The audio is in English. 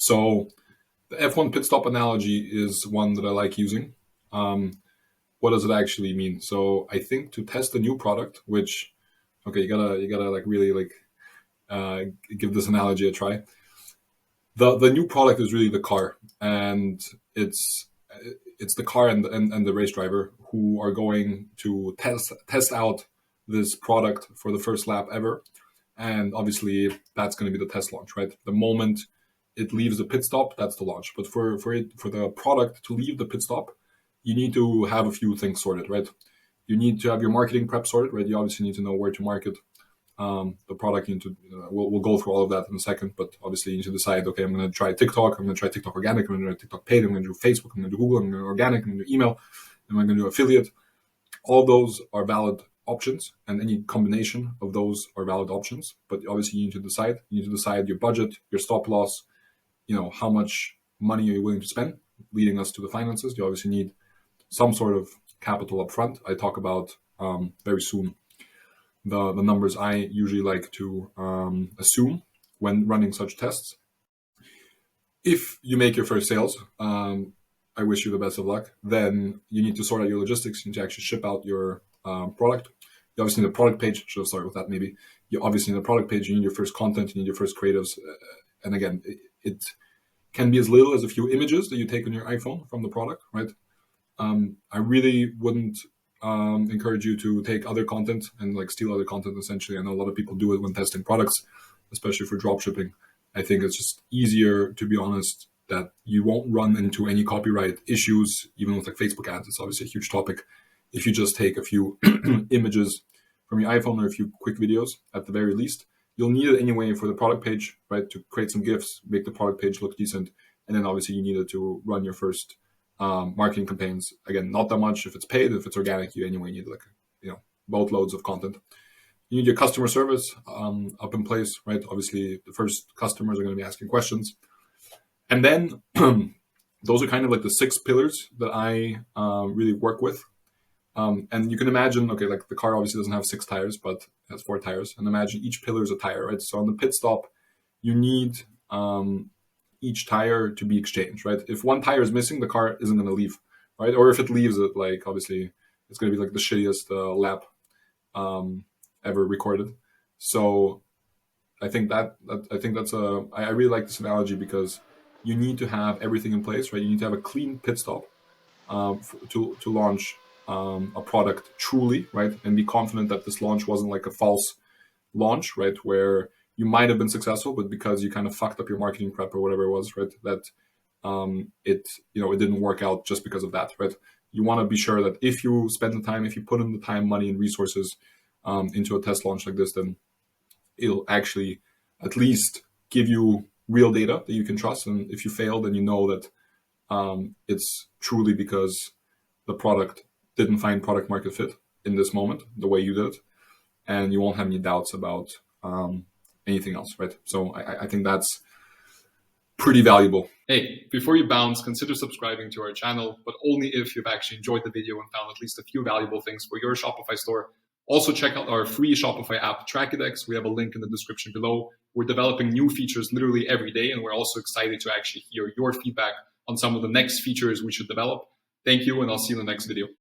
So the F1 pit stop analogy is one that I like using. What does it actually mean? So I think to test a new product, which, okay, you gotta like really like give this analogy a try. The new product is really the car, and it's the car and the race driver who are going to test out this product for the first lap ever. And obviously that's going to be the test launch, right? The moment it leaves the pit stop, that's the launch. But for the product to leave the pit stop, you need to have a few things sorted, right? You need to have your marketing prep sorted, right? You obviously need to know where to market the product. You need to, we'll go through all of that in a second, but obviously you need to decide, okay, I'm going to try TikTok, I'm going to try TikTok organic, I'm going to try TikTok paid, I'm going to do Facebook, I'm going to do Google, I'm going to do organic, I'm going to do email, I'm going to do affiliate. All those are valid options, and any combination of those are valid options. But obviously you need to decide. You need to decide your budget, your stop loss, how much money are you willing to spend, leading us to the finances. You obviously need some sort of capital up front. I talk about very soon the numbers I usually like to assume when running such tests. If you make your first sales, I wish you the best of luck. Then you need to sort out your logistics. You need to actually ship out your product. You obviously need a product page. Should have started with that maybe. You obviously need a product page. You need your first content. You need your first creatives. And again, it can be as little as a few images that you take on your iPhone from the product, right? I really wouldn't encourage you to take other content and like steal other content, essentially. I know a lot of people do it when testing products, especially for dropshipping. I think it's just easier, to be honest, that you won't run into any copyright issues, even with like Facebook ads. It's obviously a huge topic. If you just take a few images from your iPhone or a few quick videos, at the very least, you'll need it anyway for the product page, right? To create some GIFs, make the product page look decent. And then obviously you need it to run your first marketing campaigns. Again, not that much if it's paid. If it's organic, you anyway need like, boatloads of content. You need your customer service up in place, right? Obviously the first customers are going to be asking questions. And then those are kind of like the 6 pillars that I really work with. And you can imagine, okay, like the car obviously doesn't have 6 tires, but it has 4 tires. And imagine each pillar is a tire, right? So on the pit stop, you need each tire to be exchanged, right? If one tire is missing, the car isn't going to leave, right? Or if it leaves, it like obviously it's going to be like the shittiest lap ever recorded. So I think that's I really like this analogy because you need to have everything in place, right? You need to have a clean pit stop to launch a product truly, right? And be confident that this launch wasn't like a false launch, right? Where you might have been successful, but because you kind of fucked up your marketing prep or whatever it was, right? That it didn't work out just because of that, right? You want to be sure that if you spend the time, if you put in the time, money, and resources into a test launch like this, then it'll actually at least give you real data that you can trust. And if you fail, then you know that it's truly because the product didn't find product market fit in this moment, the way you did, and you won't have any doubts about anything else, right? So I think that's pretty valuable. Hey, before you bounce, consider subscribing to our channel, but only if you've actually enjoyed the video and found at least a few valuable things for your Shopify store. Also, check out our free Shopify app, Trackidex. We have a link in the description below. We're developing new features literally every day, and we're also excited to actually hear your feedback on some of the next features we should develop. Thank you, and I'll see you in the next video.